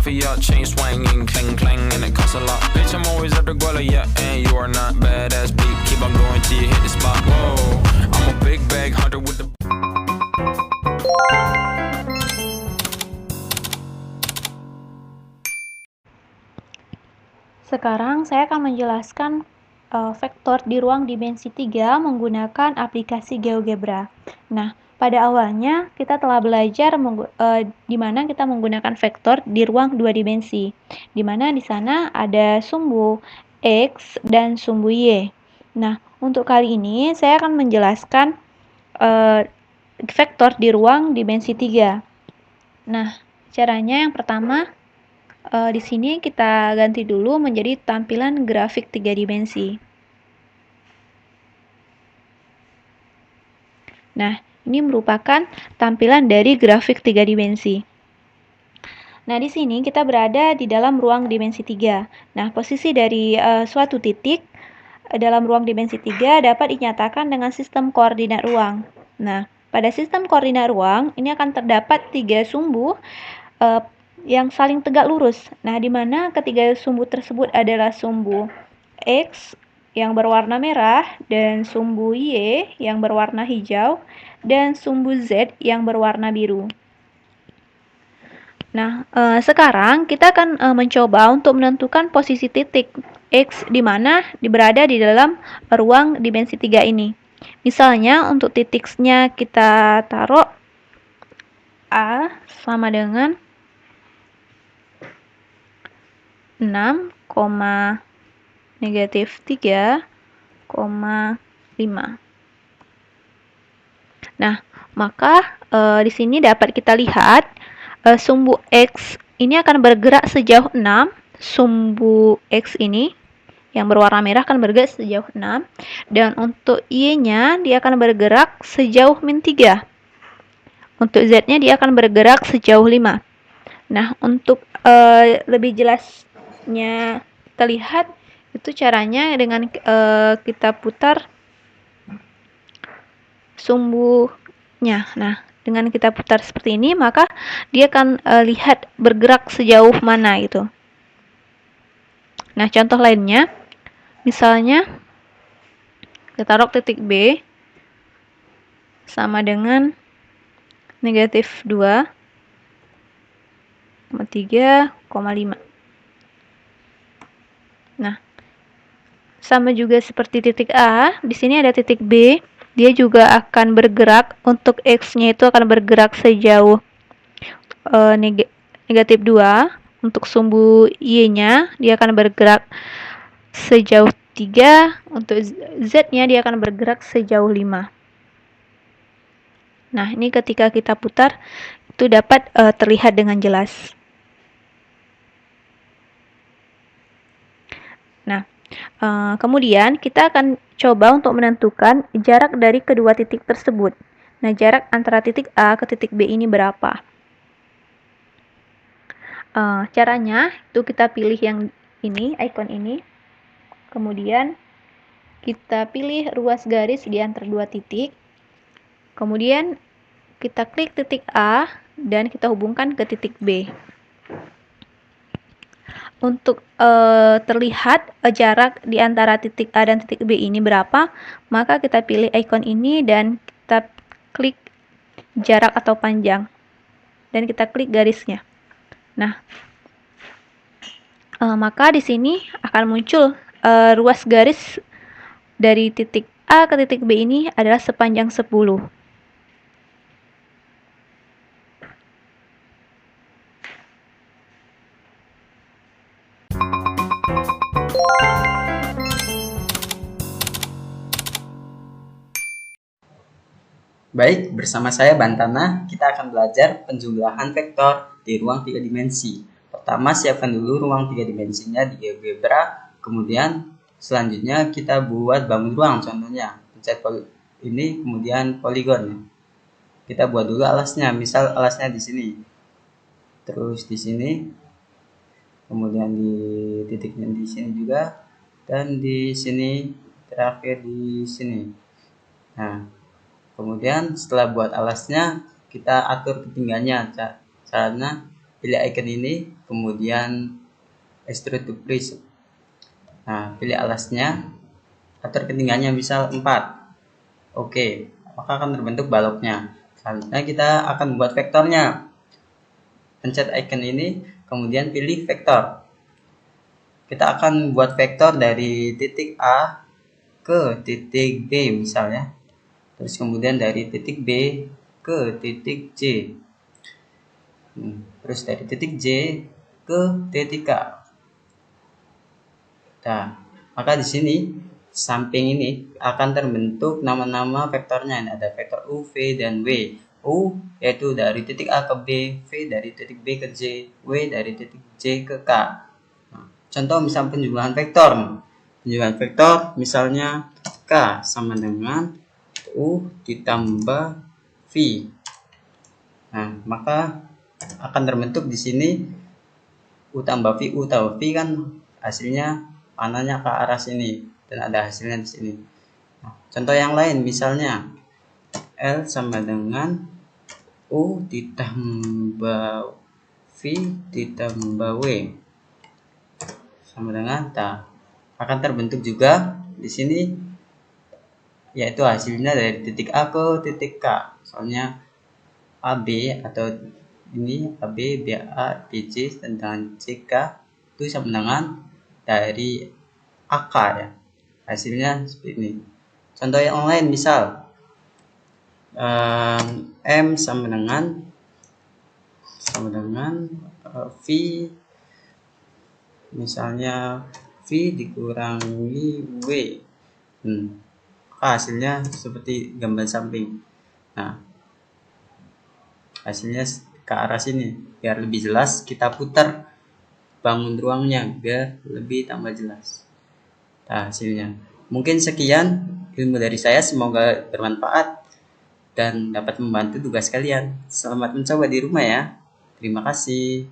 for your chain swinging, clang clang, and it costs a lot. Bitch, I'm always at the guala, yeah, and you are not badass beat. Keep on going till you hit the spot. Whoa, I'm a big bag hunter with the. Sekarang saya akan menjelaskan vektor di ruang dimensi 3 menggunakan aplikasi GeoGebra. Nah, pada awalnya kita telah belajar di mana kita menggunakan vektor di ruang 2 dimensi. Di mana di sana ada sumbu X dan sumbu Y. Nah, untuk kali ini saya akan menjelaskan vektor di ruang dimensi 3. Nah, caranya yang pertama di sini kita ganti dulu menjadi tampilan grafik 3 dimensi. Nah, ini merupakan tampilan dari grafik 3 dimensi. Nah, di sini kita berada di dalam ruang dimensi 3. Nah, posisi dari suatu titik dalam ruang dimensi 3 dapat dinyatakan dengan sistem koordinat ruang. Nah, pada sistem koordinat ruang ini akan terdapat 3 sumbu yang saling tegak lurus. Nah, di mana ketiga sumbu tersebut adalah sumbu X yang berwarna merah, dan sumbu Y yang berwarna hijau, dan sumbu Z yang berwarna biru. Nah, sekarang kita akan mencoba untuk menentukan posisi titik X di mana berada di dalam ruang dimensi 3 ini. Misalnya untuk titiknya kita taruh A sama dengan 6, negatif 3,5. Nah, maka di sini dapat kita lihat sumbu X ini akan bergerak sejauh 6. Sumbu X ini yang berwarna merah akan bergerak sejauh 6. Dan untuk Y-nya dia akan bergerak sejauh min 3. Untuk Z-nya dia akan bergerak sejauh 5. Nah, untuk lebih jelasnya kita lihat itu caranya dengan kita putar sumbunya. Nah, dengan kita putar seperti ini, maka dia akan lihat bergerak sejauh mana itu. Nah, contoh lainnya, misalnya kita taruh titik B sama dengan negatif 2,3,5. Nah, sama juga seperti titik A, di sini ada titik B, dia juga akan bergerak, untuk X-nya itu akan bergerak sejauh negatif 2. Untuk sumbu Y-nya dia akan bergerak sejauh 3. Untuk Z-nya dia akan bergerak sejauh 5. Nah, ini ketika kita putar itu dapat terlihat dengan jelas. Nah, kemudian kita akan coba untuk menentukan jarak dari kedua titik tersebut. Nah, jarak antara titik A ke titik B ini berapa? Caranya itu kita pilih yang ini, ikon ini. Kemudian kita pilih ruas garis di antara dua titik. Kemudian kita klik titik A dan kita hubungkan ke titik B. Untuk terlihat jarak di antara titik A dan titik B ini berapa, maka kita pilih ikon ini dan kita klik jarak atau panjang dan kita klik garisnya. Nah, maka di sini akan muncul ruas garis dari titik A ke titik B ini adalah sepanjang 10. Baik, bersama saya Bantana, kita akan belajar penjumlahan vektor di ruang 3 dimensi. Pertama, siapkan dulu ruang 3 dimensinya di GeoGebra, kemudian selanjutnya kita buat bangun ruang, contohnya pencet ini, kemudian poligon. Kita buat dulu alasnya, misal alasnya di sini, terus di sini, kemudian di titiknya di sini juga, dan di sini, terakhir di sini. Nah, kemudian setelah buat alasnya, kita atur ketinggiannya. Caranya pilih icon ini, kemudian extrude to prism. Nah, pilih alasnya, atur ketinggiannya misal 4. Oke, maka akan terbentuk baloknya. Selanjutnya kita akan buat vektornya. Pencet icon ini, kemudian pilih vektor. Kita akan buat vektor dari titik A ke titik B misalnya. Terus kemudian dari titik B ke titik C. Terus dari titik J ke titik K. Nah, maka di sini samping ini akan terbentuk nama-nama vektornya. Ini ada vektor U, V, dan W. U yaitu dari titik A ke B, V dari titik B ke J, W dari titik J ke K. Nah, contoh misal penjumlahan vektor. Penjumlahan vektor misalnya K sama dengan U ditambah V. Nah, maka akan terbentuk di sini U tambah V kan hasilnya panahnya ke arah sini dan ada hasilnya di sini. Nah, contoh yang lain misalnya L sama dengan U ditambah V ditambah W sama dengan ta. Akan terbentuk juga di sini yaitu hasilnya dari titik A ke titik K. Soalnya AB atau ini AB, BA, BC dan CK itu sama dengan dari AK ya. Hasilnya seperti ini. Contoh yang lain misal M sama dengan V, misalnya V dikurangi W. Hasilnya seperti gambar samping. Nah, hasilnya ke arah sini. Biar lebih jelas kita putar bangun ruangnya biar lebih tambah jelas. Nah, hasilnya. Mungkin sekian ilmu dari saya, semoga bermanfaat dan dapat membantu tugas kalian. Selamat mencoba di rumah ya. Terima kasih.